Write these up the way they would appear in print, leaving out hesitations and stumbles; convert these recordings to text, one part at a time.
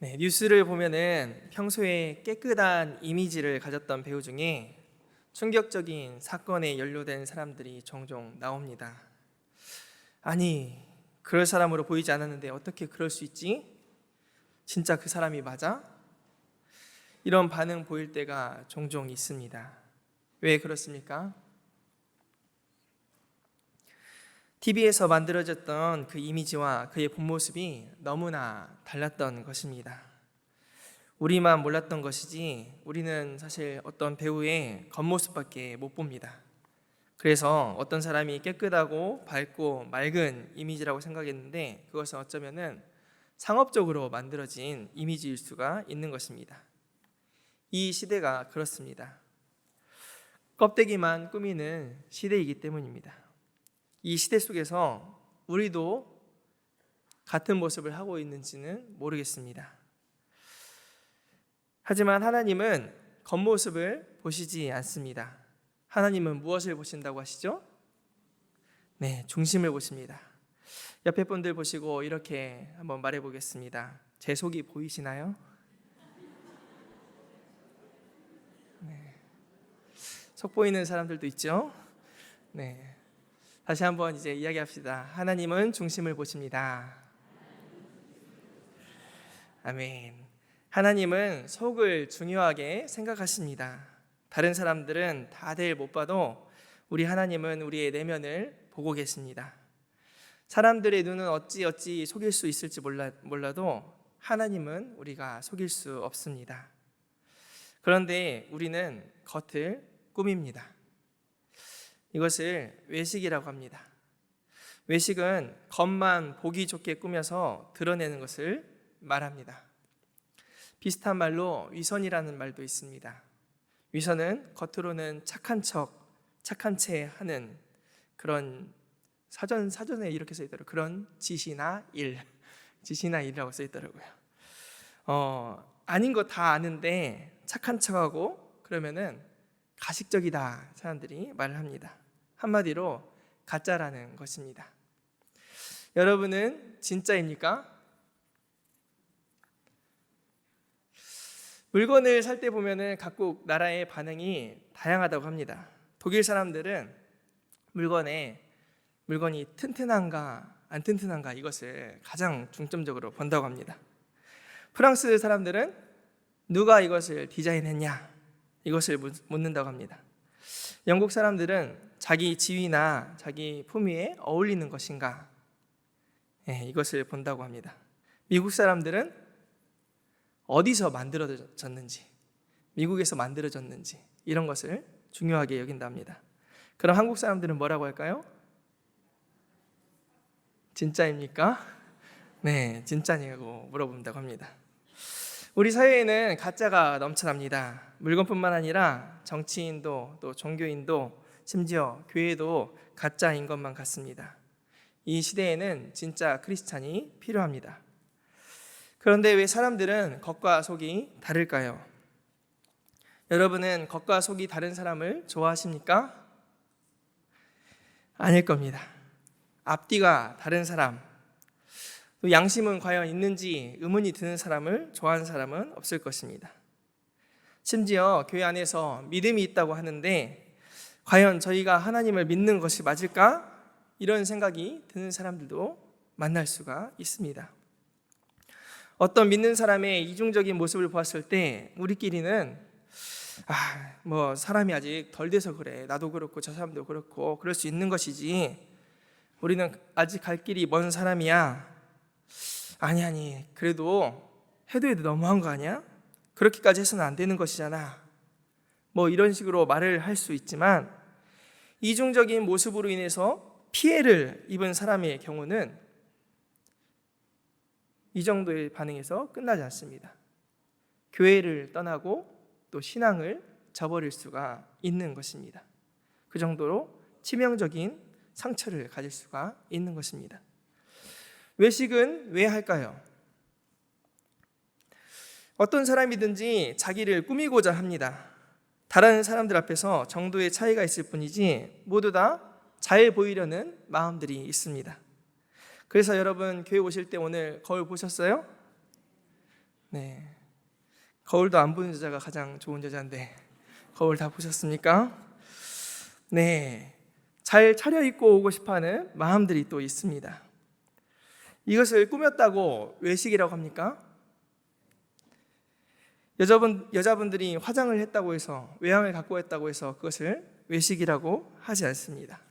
뉴스를 보면은 평소에 깨끗한 이미지를 가졌던 배우 중에 충격적인 사건에 연루된 사람들이 종종 나옵니다. 아니, 그럴 사람으로 보이지 않았는데 어떻게 그럴 수 있지? 진짜 그 사람이 맞아? 이런 반응 보일 때가 종종 있습니다. 왜 그렇습니까? TV에서 만들어졌던 그 이미지와 그의 본 모습이 너무나 달랐던 것입니다. 우리만 몰랐던 것이지 우리는 사실 어떤 배우의 겉모습밖에 못 봅니다. 그래서 어떤 사람이 깨끗하고 밝고 맑은 이미지라고 생각했는데 그것은 어쩌면은 상업적으로 만들어진 이미지일 수가 있는 것입니다. 이 시대가 그렇습니다. 껍데기만 꾸미는 시대이기 때문입니다. 이 시대 속에서 우리도 같은 모습을 하고 있는지는 모르겠습니다. 하지만 하나님은 겉모습을 보시지 않습니다. 하나님은 무엇을 보신다고 하시죠? 중심을 보십니다. 옆에 분들 보시고 이렇게 한번 말해 보겠습니다. 제 속이 보이시나요? 속 보이는 사람들도 있죠? 다시 한번 이제 이야기합시다. 하나님은 중심을 보십니다. 아멘. 하나님은 속을 중요하게 생각하십니다. 다른 사람들은 다들 못 봐도 우리 하나님은 우리의 내면을 보고 계십니다. 사람들의 눈은 어찌 속일 수 있을지 몰라도 하나님은 우리가 속일 수 없습니다. 그런데 우리는 겉을 꾸밉니다. 이것을 외식이라고 합니다. 외식은 겉만 보기 좋게 꾸며서 드러내는 것을 말합니다. 비슷한 말로 위선이라는 말도 있습니다. 위선은 겉으로는 착한 채 하는 그런 사전에 이렇게 써 있더라고요. 그런 짓이나 일이라고 써 있더라고요. 아닌 거 다 아는데 착한 척하고 그러면은 가식적이다 사람들이 말을 합니다. 한마디로 가짜라는 것입니다. 여러분은 진짜입니까? 물건을 살 때 보면은 각국 나라의 반응이 다양하다고 합니다. 독일 사람들은 물건이 튼튼한가 안 튼튼한가 이것을 가장 중점적으로 본다고 합니다. 프랑스 사람들은 누가 이것을 디자인했냐 이것을 묻는다고 합니다. 영국 사람들은 자기 지위나 자기 품위에 어울리는 것인가 이것을 본다고 합니다. 미국 사람들은 어디서 만들어졌는지, 미국에서 만들어졌는지 이런 것을 중요하게 여긴답니다. 그럼 한국 사람들은 뭐라고 할까요? 진짜입니까? 진짜냐고 물어본다고 합니다. 우리 사회에는 가짜가 넘쳐납니다. 물건뿐만 아니라 정치인도 또 종교인도 심지어 교회도 가짜인 것만 같습니다. 이 시대에는 진짜 크리스찬이 필요합니다. 그런데 왜 사람들은 겉과 속이 다를까요? 여러분은 겉과 속이 다른 사람을 좋아하십니까? 아닐 겁니다. 앞뒤가 다른 사람, 또 양심은 과연 있는지 의문이 드는 사람을 좋아하는 사람은 없을 것입니다. 심지어 교회 안에서 믿음이 있다고 하는데 과연 저희가 하나님을 믿는 것이 맞을까? 이런 생각이 드는 사람들도 만날 수가 있습니다. 어떤 믿는 사람의 이중적인 모습을 보았을 때 우리끼리는 사람이 아직 덜 돼서 그래. 나도 그렇고 저 사람도 그렇고 그럴 수 있는 것이지. 우리는 아직 갈 길이 먼 사람이야. 아니 그래도 해도 너무한 거 아니야? 그렇게까지 해서는 안 되는 것이잖아. 이런 식으로 말을 할 수 있지만 이중적인 모습으로 인해서 피해를 입은 사람의 경우는 이 정도의 반응에서 끝나지 않습니다. 교회를 떠나고 또 신앙을 저버릴 수가 있는 것입니다. 그 정도로 치명적인 상처를 가질 수가 있는 것입니다. 외식은 왜 할까요? 어떤 사람이든지 자기를 꾸미고자 합니다. 다른 사람들 앞에서 정도의 차이가 있을 뿐이지 모두 다 잘 보이려는 마음들이 있습니다. 그래서 여러분 교회 오실 때 오늘 거울 보셨어요? 네, 거울도 안 보는 여자가 가장 좋은 여자인데 거울 다 보셨습니까? 네, 잘 차려입고 오고 싶어하는 마음들이 또 있습니다. 이것을 꾸몄다고 외식이라고 합니까? 여자분들이 화장을 했다고 해서, 외양을 갖고 했다고 해서 그것을 외식이라고 하지 않습니다.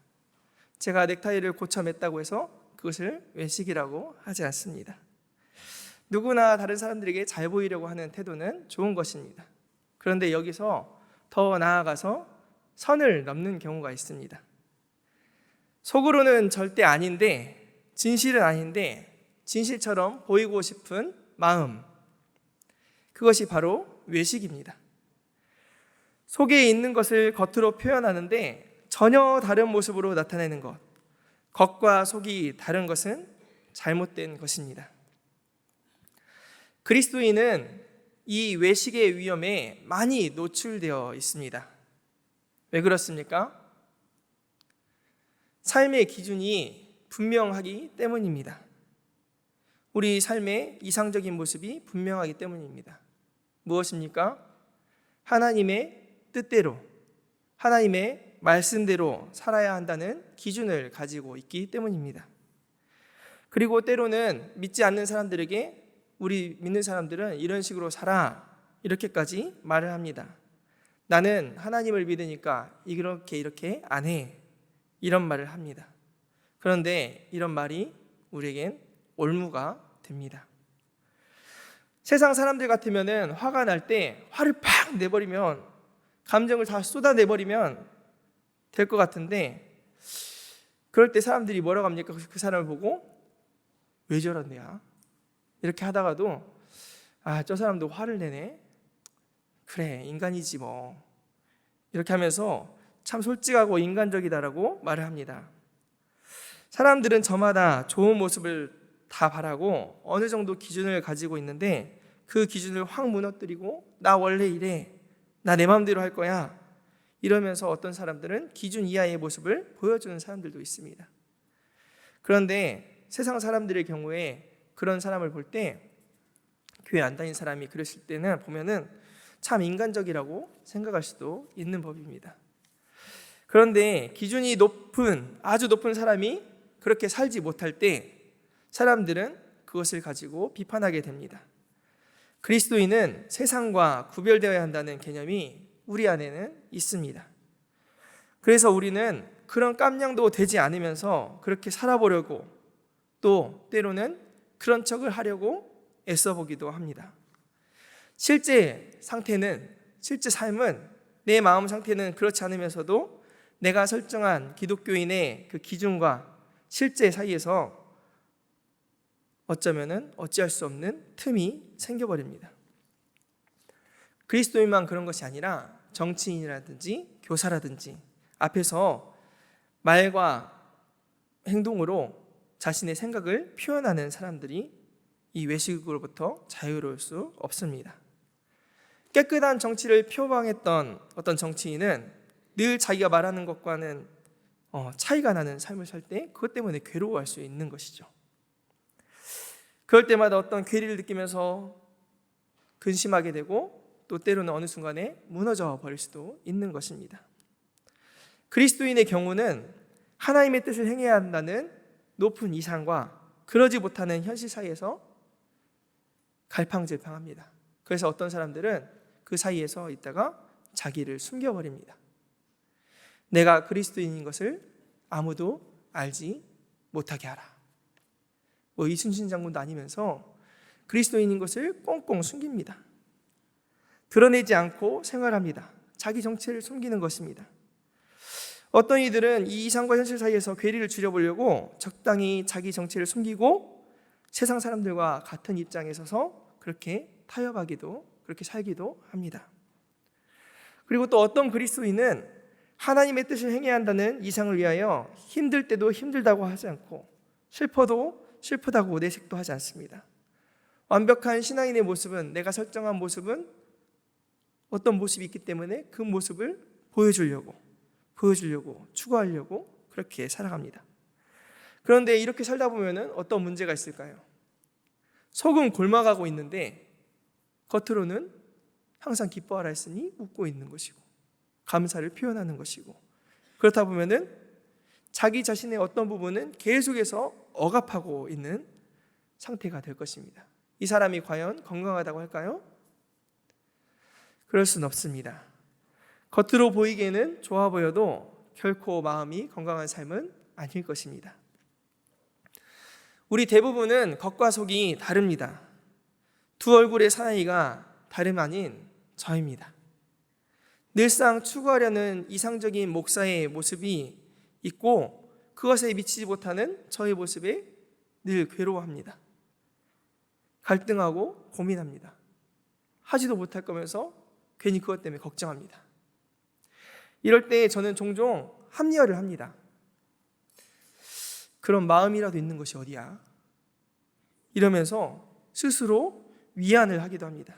제가 넥타이를 고쳐 맸다고 해서 그것을 외식이라고 하지 않습니다. 누구나 다른 사람들에게 잘 보이려고 하는 태도는 좋은 것입니다. 그런데 여기서 더 나아가서 선을 넘는 경우가 있습니다. 속으로는 절대 아닌데, 진실은 아닌데 진실처럼 보이고 싶은 마음, 그것이 바로 외식입니다. 속에 있는 것을 겉으로 표현하는데 전혀 다른 모습으로 나타내는 것, 겉과 속이 다른 것은 잘못된 것입니다. 그리스도인은 이 외식의 위험에 많이 노출되어 있습니다. 왜 그렇습니까? 삶의 기준이 분명하기 때문입니다. 우리 삶의 이상적인 모습이 분명하기 때문입니다. 무엇입니까? 하나님의 뜻대로, 하나님의 말씀대로 살아야 한다는 기준을 가지고 있기 때문입니다. 그리고 때로는 믿지 않는 사람들에게 우리 믿는 사람들은 이런 식으로 살아, 이렇게까지 말을 합니다. 나는 하나님을 믿으니까 이렇게 안 해, 이런 말을 합니다. 그런데 이런 말이 우리에겐 올무가 됩니다. 세상 사람들 같으면 화가 날 때 화를 팍 내버리면, 감정을 다 쏟아내버리면 될 것 같은데, 그럴 때 사람들이 뭐라고 합니까? 그 사람을 보고 왜 저러냐, 이렇게 하다가도 저 사람도 화를 내네, 그래 인간이지 뭐, 이렇게 하면서 참 솔직하고 인간적이다라고 말을 합니다. 사람들은 저마다 좋은 모습을 다 바라고 어느 정도 기준을 가지고 있는데, 그 기준을 확 무너뜨리고 나 원래 이래, 나 내 마음대로 할 거야, 이러면서 어떤 사람들은 기준 이하의 모습을 보여주는 사람들도 있습니다. 그런데 세상 사람들의 경우에 그런 사람을 볼 때, 교회 안 다닌 사람이 그랬을 때는 보면은 참 인간적이라고 생각할 수도 있는 법입니다. 그런데 기준이 높은, 아주 높은 사람이 그렇게 살지 못할 때 사람들은 그것을 가지고 비판하게 됩니다. 그리스도인은 세상과 구별되어야 한다는 개념이 우리 안에는 있습니다. 그래서 우리는 그런 깜냥도 되지 않으면서 그렇게 살아보려고, 또 때로는 그런 척을 하려고 애써보기도 합니다. 실제 삶은, 내 마음 상태는 그렇지 않으면서도 내가 설정한 기독교인의 그 기준과 실제 사이에서 어쩌면은 어찌할 수 없는 틈이 생겨버립니다. 그리스도인만 그런 것이 아니라 정치인이라든지 교사라든지 앞에서 말과 행동으로 자신의 생각을 표현하는 사람들이 이 외식으로부터 자유로울 수 없습니다. 깨끗한 정치를 표방했던 어떤 정치인은 늘 자기가 말하는 것과는 차이가 나는 삶을 살 때 그것 때문에 괴로워할 수 있는 것이죠. 그럴 때마다 어떤 괴리를 느끼면서 근심하게 되고, 또 때로는 어느 순간에 무너져 버릴 수도 있는 것입니다. 그리스도인의 경우는 하나님의 뜻을 행해야 한다는 높은 이상과 그러지 못하는 현실 사이에서 갈팡질팡합니다. 그래서 어떤 사람들은 그 사이에서 있다가 자기를 숨겨버립니다. 내가 그리스도인인 것을 아무도 알지 못하게 하라. 이순신 장군도 아니면서 그리스도인인 것을 꽁꽁 숨깁니다. 드러내지 않고 생활합니다. 자기 정체를 숨기는 것입니다. 어떤 이들은 이 이상과 현실 사이에서 괴리를 줄여보려고 적당히 자기 정체를 숨기고 세상 사람들과 같은 입장에 서서 그렇게 타협하기도, 그렇게 살기도 합니다. 그리고 또 어떤 그리스도인은 하나님의 뜻을 행해야 한다는 이상을 위하여 힘들 때도 힘들다고 하지 않고, 슬퍼도 슬프다고 내색도 하지 않습니다. 완벽한 신앙인의 모습은, 내가 설정한 모습은 어떤 모습이 있기 때문에 그 모습을 보여주려고 추구하려고 그렇게 살아갑니다. 그런데 이렇게 살다 보면 어떤 문제가 있을까요? 속은 골마가고 있는데 겉으로는 항상 기뻐하라 했으니 웃고 있는 것이고 감사를 표현하는 것이고, 그렇다 보면은 자기 자신의 어떤 부분은 계속해서 억압하고 있는 상태가 될 것입니다. 이 사람이 과연 건강하다고 할까요? 그럴 수는 없습니다. 겉으로 보이기에는 좋아 보여도 결코 마음이 건강한 삶은 아닐 것입니다. 우리 대부분은 겉과 속이 다릅니다. 두 얼굴의 사이가 다름 아닌 저입니다. 늘상 추구하려는 이상적인 목사의 모습이 있고 그것에 미치지 못하는 저의 모습에 늘 괴로워합니다. 갈등하고 고민합니다. 하지도 못할 거면서 괜히 그것 때문에 걱정합니다. 이럴 때 저는 종종 합리화를 합니다. 그런 마음이라도 있는 것이 어디야? 이러면서 스스로 위안을 하기도 합니다.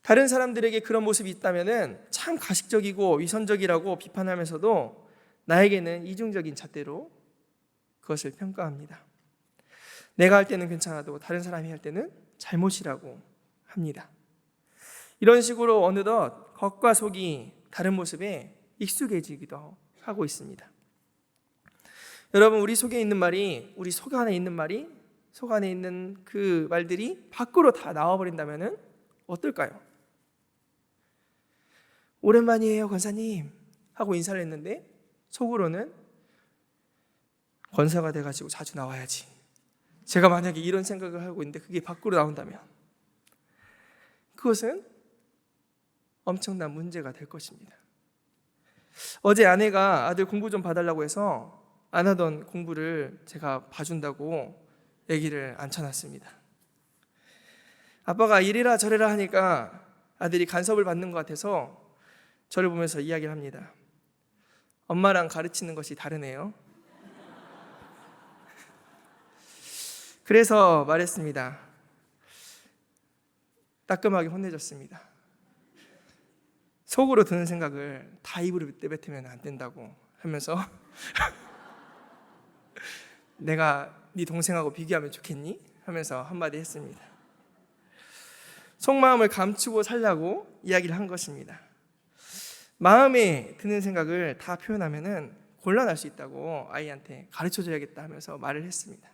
다른 사람들에게 그런 모습이 있다면 참 가식적이고 위선적이라고 비판하면서도 나에게는 이중적인 잣대로 그것을 평가합니다. 내가 할 때는 괜찮아도 다른 사람이 할 때는 잘못이라고 합니다. 이런 식으로 어느덧 겉과 속이 다른 모습에 익숙해지기도 하고 있습니다. 여러분, 우리 속에 있는 말이, 우리 속 안에 있는 말이, 속 안에 있는 그 말들이 밖으로 다 나와버린다면 어떨까요? 오랜만이에요, 권사님 하고 인사를 했는데 속으로는 권사가 돼가지고 자주 나와야지. 제가 만약에 이런 생각을 하고 있는데 그게 밖으로 나온다면 그것은 엄청난 문제가 될 것입니다. 어제 아내가 아들 공부 좀 봐달라고 해서 안 하던 공부를 제가 봐준다고 아기를 앉혀놨습니다. 아빠가 이래라 저래라 하니까 아들이 간섭을 받는 것 같아서 저를 보면서 이야기를 합니다. 엄마랑 가르치는 것이 다르네요. 그래서 말했습니다. 따끔하게 혼내줬습니다. 속으로 드는 생각을 다 입으로 내뱉으면 안 된다고 하면서 내가 네 동생하고 비교하면 좋겠니? 하면서 한마디 했습니다. 속마음을 감추고 살라고 이야기를 한 것입니다. 마음에 드는 생각을 다 표현하면 곤란할 수 있다고 아이한테 가르쳐줘야겠다 하면서 말을 했습니다.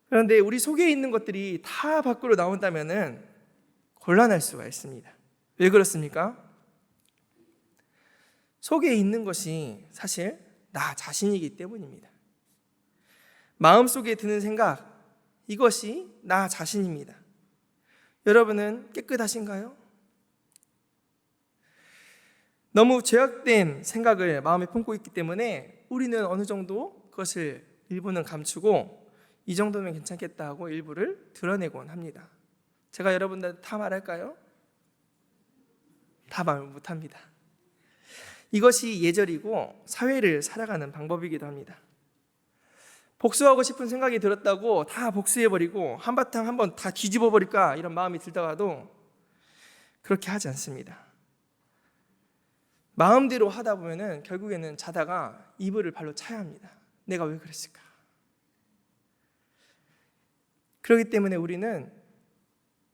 그런데 우리 속에 있는 것들이 다 밖으로 나온다면 곤란할 수가 있습니다. 왜 그렇습니까? 속에 있는 것이 사실 나 자신이기 때문입니다. 마음속에 드는 생각, 이것이 나 자신입니다. 여러분은 깨끗하신가요? 너무 죄악된 생각을 마음에 품고 있기 때문에 우리는 어느 정도 그것을 일부는 감추고 이 정도면 괜찮겠다 하고 일부를 드러내곤 합니다. 제가 여러분들 다 말할까요? 다 말 못합니다. 이것이 예절이고 사회를 살아가는 방법이기도 합니다. 복수하고 싶은 생각이 들었다고 다 복수해버리고 한바탕 한번 다 뒤집어버릴까 이런 마음이 들다가도 그렇게 하지 않습니다. 마음대로 하다 보면 결국에는 자다가 이불을 발로 차야 합니다. 내가 왜 그랬을까? 그렇기 때문에 우리는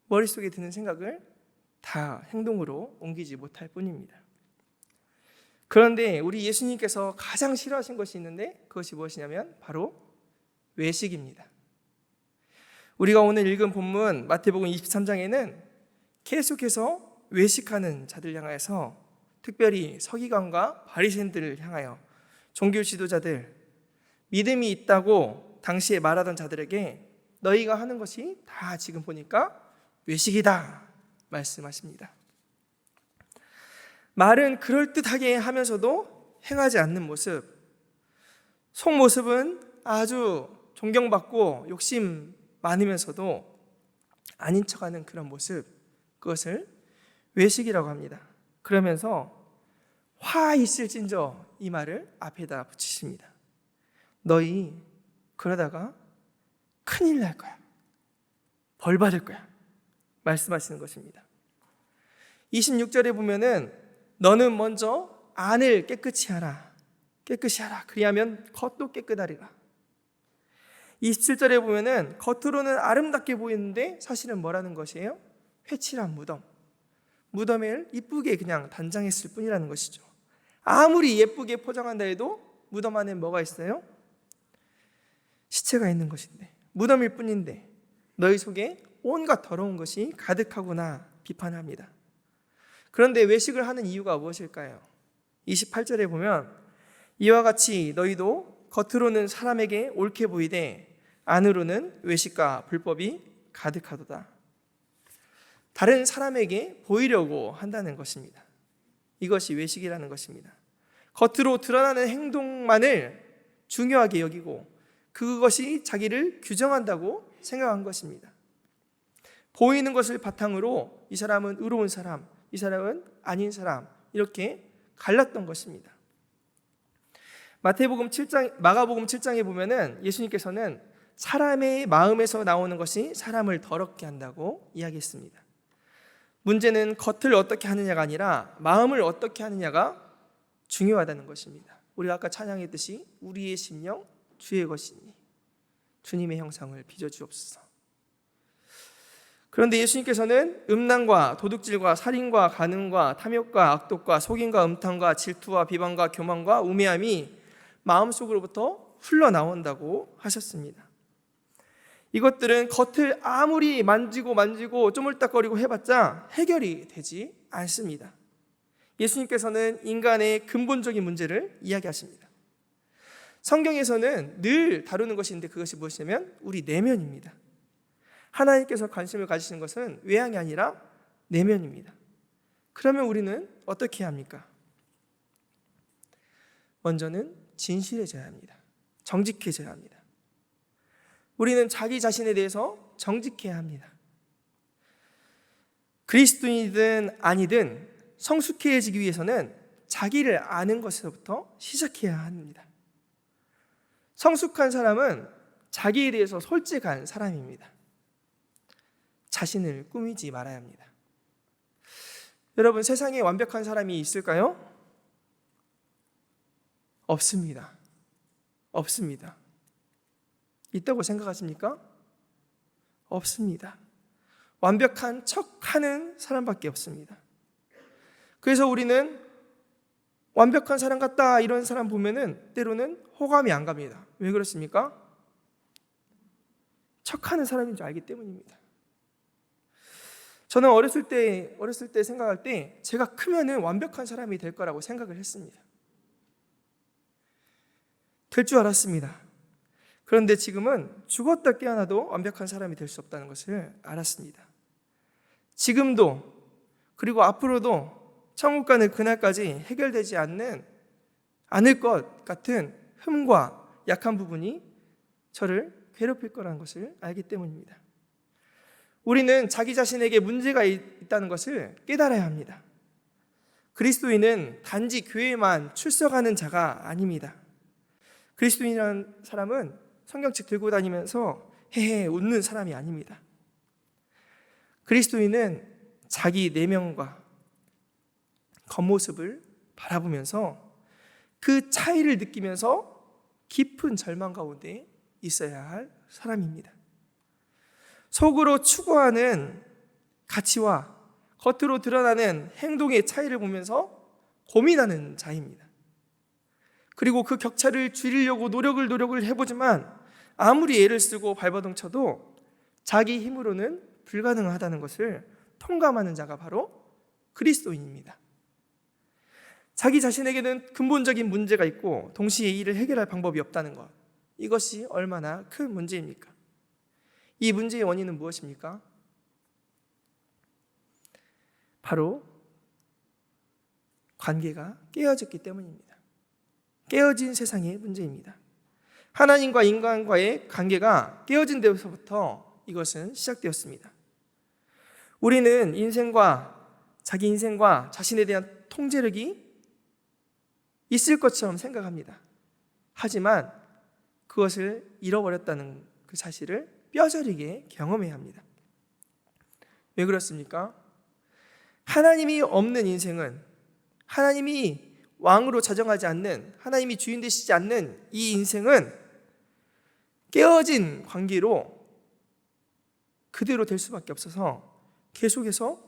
머릿속에 드는 생각을 다 행동으로 옮기지 못할 뿐입니다. 그런데 우리 예수님께서 가장 싫어하신 것이 있는데 그것이 무엇이냐면 바로 외식입니다. 우리가 오늘 읽은 본문 마태복음 23장에는 계속해서 외식하는 자들 향해서 특별히 서기관과 바리새인들을 향하여 종교 지도자들, 믿음이 있다고 당시에 말하던 자들에게 너희가 하는 것이 다 지금 보니까 외식이다 말씀하십니다. 말은 그럴듯하게 하면서도 행하지 않는 모습, 속모습은 아주 존경받고 욕심 많으면서도 아닌 척하는 그런 모습, 그것을 외식이라고 합니다. 그러면서 화 있을진저 이 말을 앞에다 붙이십니다. 너희 그러다가 큰일 날 거야. 벌 받을 거야. 말씀하시는 것입니다. 26절에 보면은 너는 먼저 안을 깨끗이 하라. 깨끗이 하라. 그리하면 겉도 깨끗하리라. 27절에 보면은 겉으로는 아름답게 보이는데 사실은 뭐라는 것이에요? 회칠한 무덤. 무덤을 이쁘게 그냥 단장했을 뿐이라는 것이죠. 아무리 예쁘게 포장한다 해도 무덤 안에 뭐가 있어요? 시체가 있는 것인데, 무덤일 뿐인데 너희 속에 온갖 더러운 것이 가득하구나 비판합니다. 그런데 외식을 하는 이유가 무엇일까요? 28절에 보면 이와 같이 너희도 겉으로는 사람에게 옳게 보이되 안으로는 외식과 불법이 가득하도다. 다른 사람에게 보이려고 한다는 것입니다. 이것이 외식이라는 것입니다. 겉으로 드러나는 행동만을 중요하게 여기고 그것이 자기를 규정한다고 생각한 것입니다. 보이는 것을 바탕으로 이 사람은 의로운 사람, 이 사람은 아닌 사람, 이렇게 갈랐던 것입니다. 마가복음 7장에 보면은 예수님께서는 사람의 마음에서 나오는 것이 사람을 더럽게 한다고 이야기했습니다. 문제는 겉을 어떻게 하느냐가 아니라 마음을 어떻게 하느냐가 중요하다는 것입니다. 우리가 아까 찬양했듯이 우리의 심령 주의 것이니 주님의 형상을 빚어주옵소서. 그런데 예수님께서는 음란과 도둑질과 살인과 간음과 탐욕과 악독과 속임과 음탕과 질투와 비방과 교만과 우매함이 마음속으로부터 흘러나온다고 하셨습니다. 이것들은 겉을 아무리 만지고 쪼물딱거리고 해봤자 해결이 되지 않습니다. 예수님께서는 인간의 근본적인 문제를 이야기하십니다. 성경에서는 늘 다루는 것이 있는데 그것이 무엇이냐면 우리 내면입니다. 하나님께서 관심을 가지시는 것은 외향이 아니라 내면입니다. 그러면 우리는 어떻게 해야 합니까? 먼저는 진실해져야 합니다. 정직해져야 합니다. 우리는 자기 자신에 대해서 정직해야 합니다. 그리스도인이든 아니든 성숙해지기 위해서는 자기를 아는 것에서부터 시작해야 합니다. 성숙한 사람은 자기에 대해서 솔직한 사람입니다. 자신을 꾸미지 말아야 합니다. 여러분, 세상에 완벽한 사람이 있을까요? 없습니다. 없습니다. 있다고 생각하십니까? 없습니다. 완벽한 척하는 사람밖에 없습니다. 그래서 우리는 완벽한 사람 같다 이런 사람 보면은 때로는 호감이 안 갑니다. 왜 그렇습니까? 척하는 사람인 줄 알기 때문입니다. 저는 어렸을 때 생각할 때 제가 크면은 완벽한 사람이 될 거라고 생각을 했습니다. 될 줄 알았습니다. 그런데 지금은 죽었다 깨어나도 완벽한 사람이 될 수 없다는 것을 알았습니다. 지금도 그리고 앞으로도 천국 가는 그날까지 해결되지 않을 것 같은 흠과 약한 부분이 저를 괴롭힐 거라는 것을 알기 때문입니다. 우리는 자기 자신에게 문제가 있다는 것을 깨달아야 합니다. 그리스도인은 단지 교회만 출석하는 자가 아닙니다. 그리스도인이라는 사람은 성경책 들고 다니면서 헤헤 웃는 사람이 아닙니다. 그리스도인은 자기 내면과 겉모습을 바라보면서 그 차이를 느끼면서 깊은 절망 가운데 있어야 할 사람입니다. 속으로 추구하는 가치와 겉으로 드러나는 행동의 차이를 보면서 고민하는 자입니다. 그리고 그 격차를 줄이려고 노력을 해보지만 아무리 애를 쓰고 발버둥 쳐도 자기 힘으로는 불가능하다는 것을 통감하는 자가 바로 그리스도인입니다. 자기 자신에게는 근본적인 문제가 있고 동시에 이를 해결할 방법이 없다는 것, 이것이 얼마나 큰 문제입니까? 이 문제의 원인은 무엇입니까? 바로 관계가 깨어졌기 때문입니다. 깨어진 세상의 문제입니다. 하나님과 인간과의 관계가 깨어진 데서부터 이것은 시작되었습니다. 우리는 자기 인생과 자신에 대한 통제력이 있을 것처럼 생각합니다. 하지만 그것을 잃어버렸다는 그 사실을 뼈저리게 경험해야 합니다. 왜 그렇습니까? 하나님이 없는 인생은, 하나님이 왕으로 자정하지 않는, 하나님이 주인 되시지 않는 이 인생은 깨어진 관계로 그대로 될 수밖에 없어서 계속해서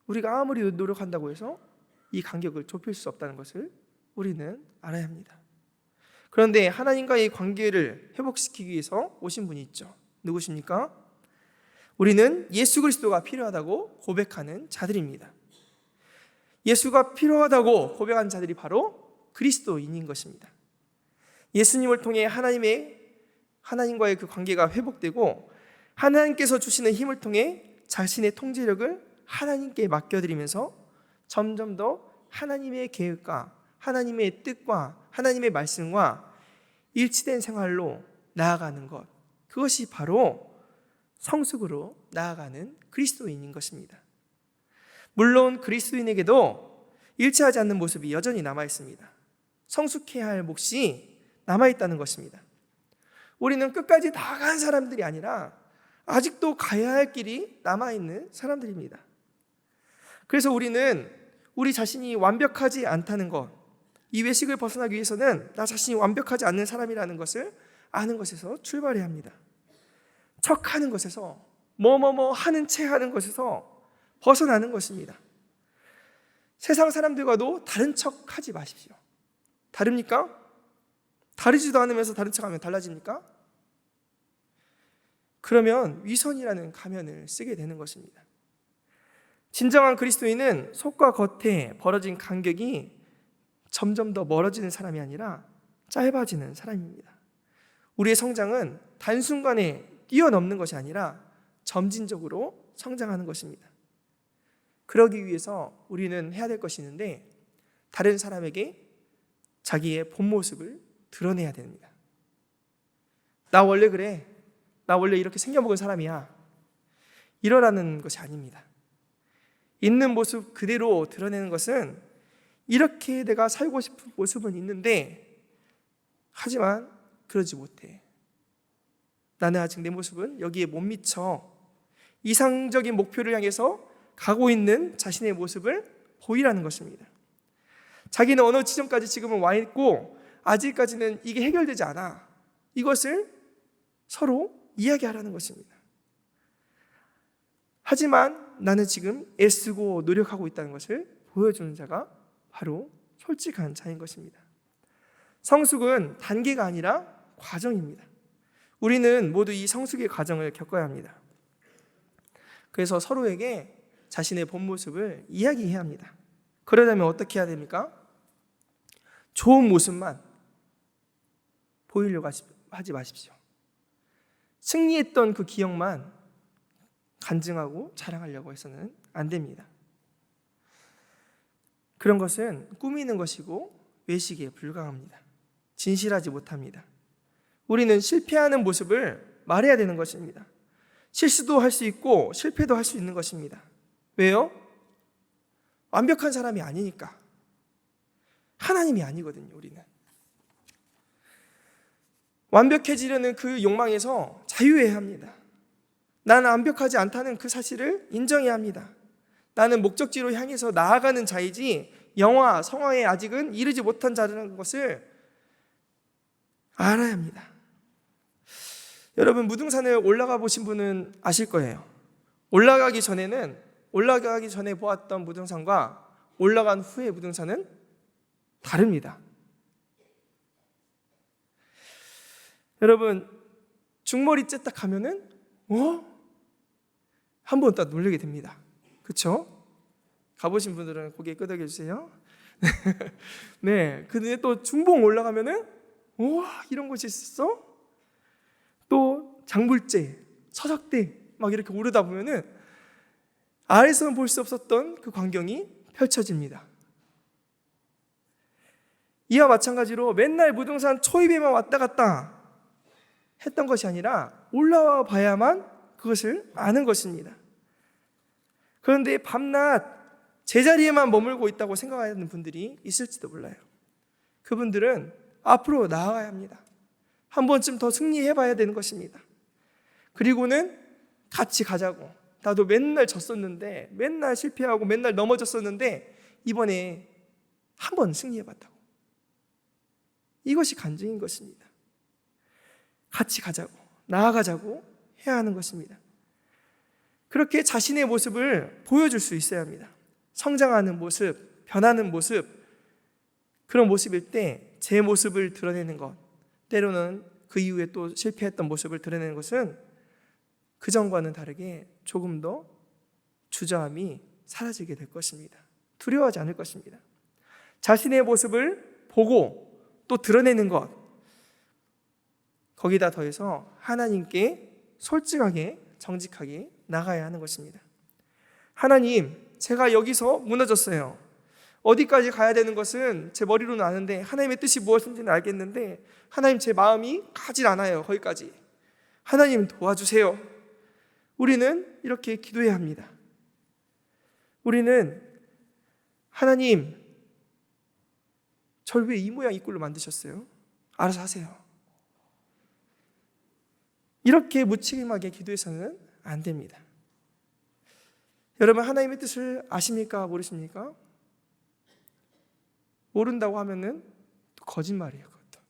우리가 아무리 노력한다고 해서 이 간격을 좁힐 수 없다는 것을 우리는 알아야 합니다. 그런데 하나님과의 관계를 회복시키기 위해서 오신 분이 있죠. 누구십니까? 우리는 예수 그리스도가 필요하다고 고백하는 자들입니다. 예수가 필요하다고 고백한 자들이 바로 그리스도인인 것입니다. 예수님을 통해 하나님과의 그 관계가 회복되고 하나님께서 주시는 힘을 통해 자신의 통제력을 하나님께 맡겨드리면서 점점 더 하나님의 계획과 하나님의 뜻과 하나님의 말씀과 일치된 생활로 나아가는 것, 그것이 바로 성숙으로 나아가는 그리스도인인 것입니다. 물론 그리스도인에게도 일치하지 않는 모습이 여전히 남아 있습니다. 성숙해야 할 몫이 남아 있다는 것입니다. 우리는 끝까지 나아간 사람들이 아니라 아직도 가야 할 길이 남아 있는 사람들입니다. 그래서 우리는 우리 자신이 완벽하지 않다는 것, 이 외식을 벗어나기 위해서는 나 자신이 완벽하지 않는 사람이라는 것을 아는 것에서 출발해야 합니다. 척하는 것에서 뭐뭐뭐 하는 채 하는 것에서 벗어나는 것입니다. 세상 사람들과도 다른 척하지 마십시오. 다릅니까? 다르지도 않으면서 다른 척하면 달라집니까? 그러면 위선이라는 가면을 쓰게 되는 것입니다. 진정한 그리스도인은 속과 겉에 벌어진 간격이 점점 더 멀어지는 사람이 아니라 짧아지는 사람입니다. 우리의 성장은 단순간에 뛰어넘는 것이 아니라 점진적으로 성장하는 것입니다. 그러기 위해서 우리는 해야 될 것이 있는데 다른 사람에게 자기의 본 모습을 드러내야 됩니다. 나 원래 그래. 나 원래 이렇게 생겨먹은 사람이야. 이러라는 것이 아닙니다. 있는 모습 그대로 드러내는 것은 이렇게 내가 살고 싶은 모습은 있는데 하지만 그러지 못해. 나는 아직 내 모습은 여기에 못 미쳐. 이상적인 목표를 향해서 가고 있는 자신의 모습을 보이라는 것입니다. 자기는 어느 지점까지 지금은 와 있고 아직까지는 이게 해결되지 않아. 이것을 서로 이야기하라는 것입니다. 하지만 나는 지금 애쓰고 노력하고 있다는 것을 보여주는 자가 바로 솔직한 자인 것입니다. 성숙은 단계가 아니라 과정입니다. 우리는 모두 이 성숙의 과정을 겪어야 합니다. 그래서 서로에게 자신의 본 모습을 이야기해야 합니다. 그러려면 어떻게 해야 됩니까? 좋은 모습만 보이려고 하지 마십시오. 승리했던 그 기억만 간증하고 자랑하려고 해서는 안 됩니다. 그런 것은 꾸미는 것이고 외식에 불과합니다. 진실하지 못합니다. 우리는 실패하는 모습을 말해야 되는 것입니다. 실수도 할 수 있고 실패도 할 수 있는 것입니다. 왜요? 완벽한 사람이 아니니까. 하나님이 아니거든요, 우리는. 완벽해지려는 그 욕망에서 자유해야 합니다. 나는 완벽하지 않다는 그 사실을 인정해야 합니다. 나는 목적지로 향해서 나아가는 자이지 영화, 성화에 아직은 이르지 못한 자라는 것을 알아야 합니다. 여러분, 무등산을 올라가 보신 분은 아실 거예요. 올라가기 전에 보았던 무등산과 올라간 후의 무등산은 다릅니다. 여러분, 중머리째 딱 가면은 한 번 딱 놀라게 됩니다. 그렇죠? 가보신 분들은 고개 끄덕여 주세요. 네, 근데 또 중봉 올라가면은 우와, 이런 곳이 있었어? 또 장불재, 서석대 막 이렇게 오르다 보면은 아래서는 볼 수 없었던 그 광경이 펼쳐집니다. 이와 마찬가지로 맨날 무등산 초입에만 왔다 갔다 했던 것이 아니라 올라와 봐야만 그것을 아는 것입니다. 그런데 밤낮 제자리에만 머물고 있다고 생각하는 분들이 있을지도 몰라요. 그분들은 앞으로 나아가야 합니다. 한 번쯤 더 승리해봐야 되는 것입니다. 그리고는 같이 가자고. 나도 맨날 졌었는데, 맨날 실패하고 맨날 넘어졌었는데 이번에 한 번 승리해봤다고. 이것이 간증인 것입니다. 같이 가자고, 나아가자고 해야 하는 것입니다. 그렇게 자신의 모습을 보여줄 수 있어야 합니다. 성장하는 모습, 변하는 모습, 그런 모습일 때 제 모습을 드러내는 것, 때로는 그 이후에 또 실패했던 모습을 드러내는 것은 그전과는 다르게 조금 더 주저함이 사라지게 될 것입니다. 두려워하지 않을 것입니다. 자신의 모습을 보고 또 드러내는 것, 거기다 더해서 하나님께 솔직하게 정직하게 나가야 하는 것입니다. 하나님, 제가 여기서 무너졌어요. 어디까지 가야 되는 것은 제 머리로는 아는데 하나님의 뜻이 무엇인지는 알겠는데 하나님, 제 마음이 가질 않아요. 거기까지. 하나님 도와주세요. 우리는 이렇게 기도해야 합니다. 우리는 하나님, 절 왜 이 모양 이 꼴로 만드셨어요? 알아서 하세요. 이렇게 무책임하게 기도해서는 안 됩니다. 여러분, 하나님의 뜻을 아십니까? 모르십니까? 모른다고 하면은 또 거짓말이에요. 그것도.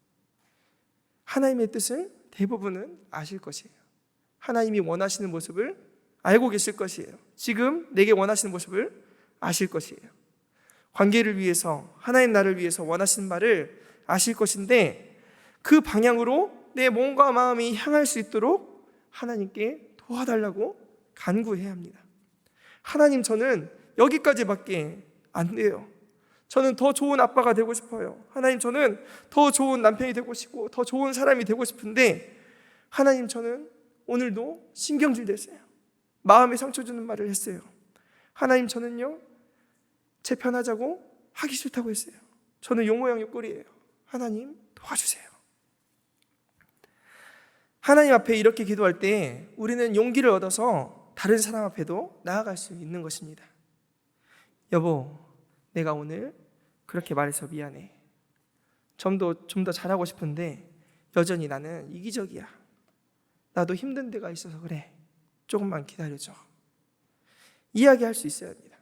하나님의 뜻을 대부분은 아실 것이에요. 하나님이 원하시는 모습을 알고 계실 것이에요. 지금 내게 원하시는 모습을 아실 것이에요. 관계를 위해서, 하나님 나를 위해서 원하시는 말을 아실 것인데 그 방향으로 내 몸과 마음이 향할 수 있도록 하나님께 도와달라고 간구해야 합니다. 하나님, 저는 여기까지밖에 안 돼요. 저는 더 좋은 아빠가 되고 싶어요. 하나님, 저는 더 좋은 남편이 되고 싶고 더 좋은 사람이 되고 싶은데 하나님, 저는 오늘도 신경질 냈어요. 마음에 상처 주는 말을 했어요. 하나님, 저는요 제 편하자고 하기 싫다고 했어요. 저는 용모양 욕골이에요. 하나님 도와주세요. 하나님 앞에 이렇게 기도할 때 우리는 용기를 얻어서 다른 사람 앞에도 나아갈 수 있는 것입니다. 여보, 내가 오늘 그렇게 말해서 미안해. 좀 더 잘하고 싶은데 여전히 나는 이기적이야. 나도 힘든 데가 있어서 그래. 조금만 기다려줘. 이야기할 수 있어야 합니다.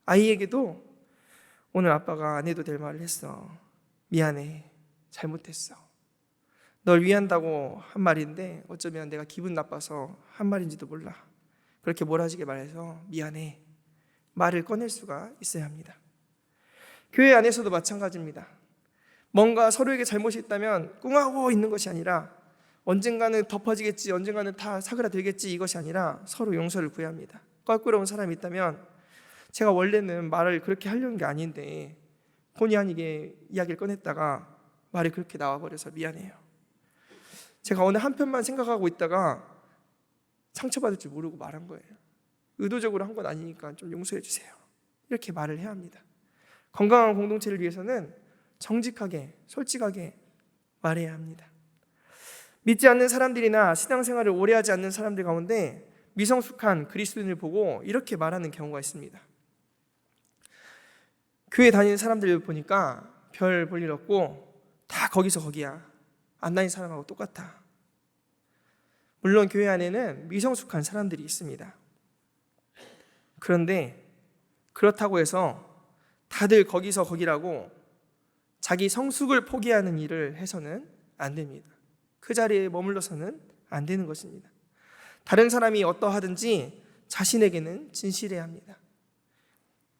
아이에게도 오늘 아빠가 안 해도 될 말을 했어. 미안해. 잘못했어. 널 위한다고 한 말인데 어쩌면 내가 기분 나빠서 한 말인지도 몰라. 그렇게 몰아지게 말해서 미안해. 말을 꺼낼 수가 있어야 합니다. 교회 안에서도 마찬가지입니다. 뭔가 서로에게 잘못이 있다면 꿍하고 있는 것이 아니라 언젠가는 덮어지겠지, 언젠가는 다 사그라들겠지, 이것이 아니라 서로 용서를 구해야 합니다. 껄끄러운 사람이 있다면 제가 원래는 말을 그렇게 하려는 게 아닌데 본의 아니게 이야기를 꺼냈다가 말이 그렇게 나와버려서 미안해요. 제가 어느 한편만 생각하고 있다가 상처받을 줄 모르고 말한 거예요. 의도적으로 한 건 아니니까 좀 용서해 주세요. 이렇게 말을 해야 합니다. 건강한 공동체를 위해서는 정직하게, 솔직하게 말해야 합니다. 믿지 않는 사람들이나 신앙생활을 오래 하지 않는 사람들 가운데 미성숙한 그리스도인을 보고 이렇게 말하는 경우가 있습니다. 교회 다니는 사람들 보니까 별 볼 일 없고 다 거기서 거기야. 안 다니는 사람하고 똑같아. 물론 교회 안에는 미성숙한 사람들이 있습니다. 그런데 그렇다고 해서 다들 거기서 거기라고 자기 성숙을 포기하는 일을 해서는 안 됩니다. 그 자리에 머물러서는 안 되는 것입니다. 다른 사람이 어떠하든지 자신에게는 진실해야 합니다.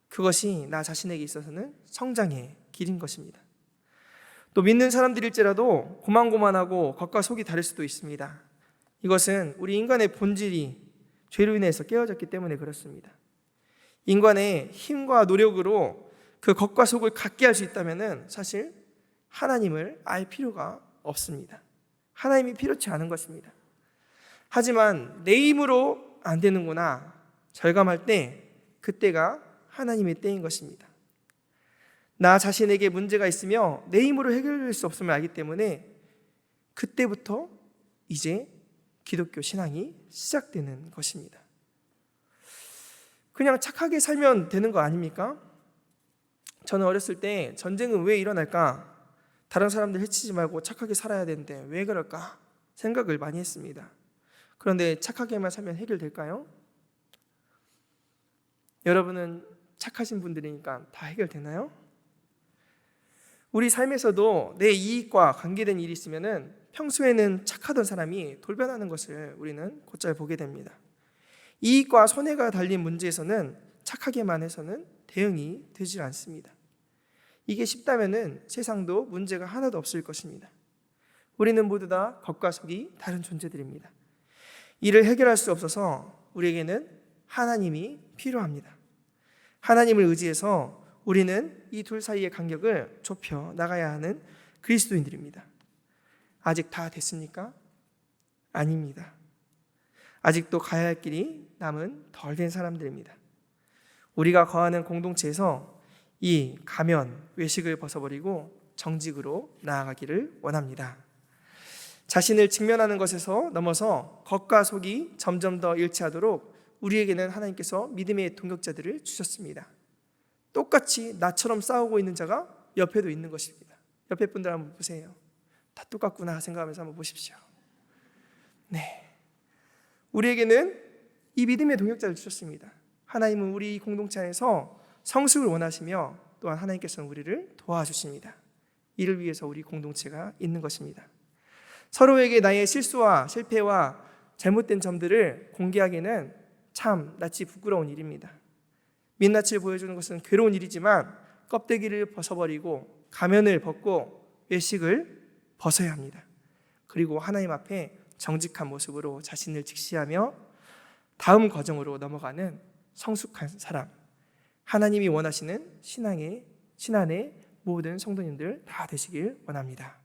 그것이 나 자신에게 있어서는 성장의 길인 것입니다. 또 믿는 사람들일지라도 고만고만하고 겉과 속이 다를 수도 있습니다. 이것은 우리 인간의 본질이 죄로 인해서 깨어졌기 때문에 그렇습니다. 인간의 힘과 노력으로 그 겉과 속을 같게 할 수 있다면 사실 하나님을 알 필요가 없습니다. 하나님이 필요치 않은 것입니다. 하지만 내 힘으로 안 되는구나 절감할 때 그때가 하나님의 때인 것입니다. 나 자신에게 문제가 있으며 내 힘으로 해결될 수 없음을 알기 때문에 그때부터 이제 기독교 신앙이 시작되는 것입니다. 그냥 착하게 살면 되는 거 아닙니까? 저는 어렸을 때 전쟁은 왜 일어날까? 다른 사람들 해치지 말고 착하게 살아야 되는데 왜 그럴까? 생각을 많이 했습니다. 그런데 착하게만 살면 해결될까요? 여러분은 착하신 분들이니까 다 해결되나요? 우리 삶에서도 내 이익과 관계된 일이 있으면 평소에는 착하던 사람이 돌변하는 것을 우리는 곧잘 보게 됩니다. 이익과 손해가 달린 문제에서는 착하게만 해서는 대응이 되질 않습니다. 이게 쉽다면은 세상도 문제가 하나도 없을 것입니다. 우리는 모두 다 겉과 속이 다른 존재들입니다. 이를 해결할 수 없어서 우리에게는 하나님이 필요합니다. 하나님을 의지해서 우리는 이 둘 사이의 간격을 좁혀 나가야 하는 그리스도인들입니다. 아직 다 됐습니까? 아닙니다. 아직도 가야 할 길이 남은 덜 된 사람들입니다. 우리가 거하는 공동체에서 이 가면, 외식을 벗어버리고 정직으로 나아가기를 원합니다. 자신을 직면하는 것에서 넘어서 겉과 속이 점점 더 일치하도록 우리에게는 하나님께서 믿음의 동역자들을 주셨습니다. 똑같이 나처럼 싸우고 있는 자가 옆에도 있는 것입니다. 옆에 분들 한번 보세요. 다 똑같구나 생각하면서 한번 보십시오. 네, 우리에게는 이 믿음의 동역자를 주셨습니다. 하나님은 우리 공동체 안에서 성숙을 원하시며 또한 하나님께서는 우리를 도와주십니다. 이를 위해서 우리 공동체가 있는 것입니다. 서로에게 나의 실수와 실패와 잘못된 점들을 공개하기는 참 낯이 부끄러운 일입니다. 민낯을 보여주는 것은 괴로운 일이지만 껍데기를 벗어버리고 가면을 벗고 외식을 벗어야 합니다. 그리고 하나님 앞에 정직한 모습으로 자신을 직시하며 다음 과정으로 넘어가는 성숙한 사람, 하나님이 원하시는 신앙의 모든 성도님들 다 되시길 원합니다.